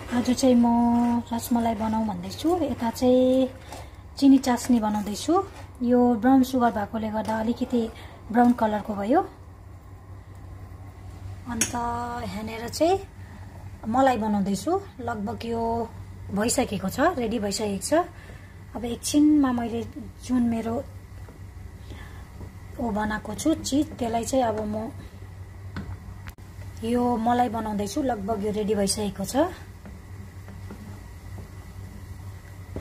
आज चाहिँ म रसमलाई बनाऊ भन्दैछु। यता चाहिँ चिनी चास्नी बनाउँदैछु। यो ब्राउन सुगर भएकोले गर्दा अलिकति ब्राउन कलरको भयो। अन्त यहाँनेर चाहिँ मलाई बनाउँदैछु। लगभग यो भइसकेको छ, रेडी भइसकेको छ। अब एकछिनमा मैले जुन मेरो बनाएको छु चिज, त्यसलाई चाहिँ अब म यो मलाई बनाउँदैछु। लगभग यो रेडी भइसकेको छ।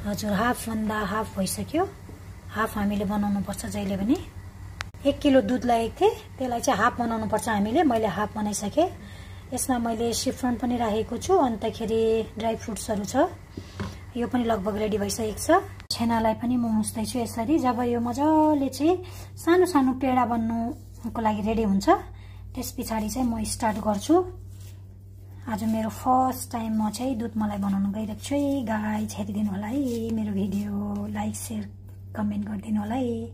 हजुर, हाफ भन्दा हाफ भइसक्यो। हाफ हामीले बनाउनु पर्छ जहिले पनि। 1 किलो दुध लागेको थिए, त्यसलाई चाहिँ हाफ बनाउनु पर्छ हामीले। मैले हाफ बनाइसके। यसमा मैले सिफ्रन पनि राखेको छु, अन्तखेरि ड्राई फ्रुट्सहरु छ। यो पनि लगभग रेडी भइसकेको छ। छेनालाई पनि म मुस्दैछु यसरी। जब यो मजाले चाहिँ सानो सानो पेडा बन्नुको लागि रेडी हुन्छ, त्यसपछि चाहिँ म स्टार्ट गर्छु। आज मेरो फर्स्ट टाइम म चाहिँ दुध मलाई बनाउन गइरहेको छु। गाइस हेरिदिनु होला है मेरो भिडियो, लाइक शेयर कमेन्ट गरिदिनु होला है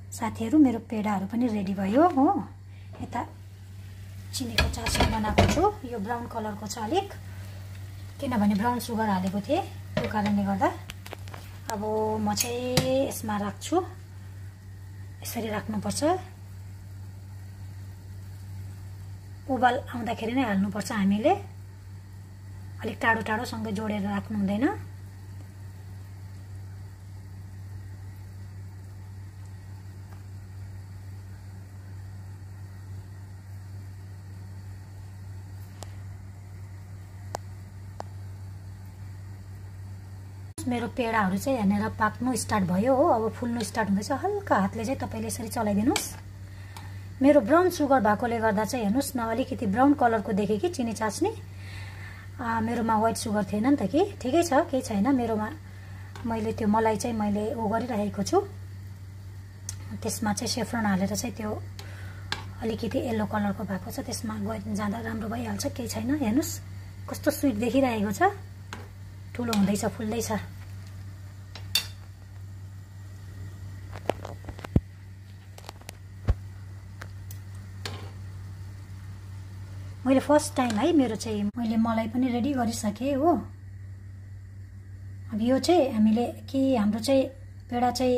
साथीहरु। मेरो पेडाहरु पनि रेडी भयो हो। यता चिनीको चास्नी बनाएको छु। यो ब्राउन कलरको छ अलिक, किनभने ब्राउन सुगर हालेको थिए, त्यो कारणले गर्दा। अब म चाहिँ यसमा राख्छु। यसरी राख्नुपर्छ। उबाल आउँदाखेरि नै हाल्नुपर्छ हामीले। अलिक टाढो टाढोसँग जोडेर राख्नु हुँदैन। मेरो पेडाहरु चाहिँ यहाँनेर पाक्नु स्टार्ट भयो हो। अब फुल्नु स्टार्ट हुँदैछ। हल्का हातले चाहिँ तपाईले यसरी चलाइदिनुस्। मेरो ब्राउन सुगर भएकोले गर्दा चाहिँ हेर्नुस् न, अलिकति ब्राउन कलरको देखे कि चिनी चास्नी। मेरोमा व्हाइट सुगर थिएन नि त कि। ठिकै छ, केही छैन। मेरोमा मैले त्यो मलाई चाहिँ मैले गरिरहेको छु। त्यसमा चाहिँ सेफ्रन हालेर चाहिँ त्यो अलिकति येलो कलरको भएको छ, त्यसमा जाँदा राम्रो भइहाल्छ। केही छैन। हेर्नुस् कस्तो स्वीट देखिरहेको छ। ठुलो हुँदैछ, फुल्दैछ। मैले फर्स्ट टाइम है मेरो चाहिँ मैले मलाई पनि रेडी गरिसके हो। अब यो चाहिँ हामीले कि हाम्रो चाहिँ पेडा चाहिँ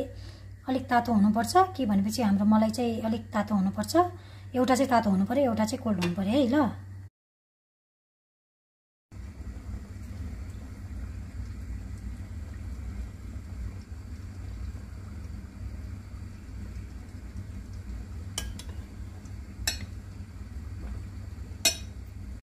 अलिक तातो हुनुपर्छ कि भनेपछि हाम्रो मलाई चाहिँ अलिक तातो हुनुपर्छ। एउटा चाहिँ तातो हुनु पर्यो, एउटा चाहिँ कोल्ड हुनु पर्यो है ल।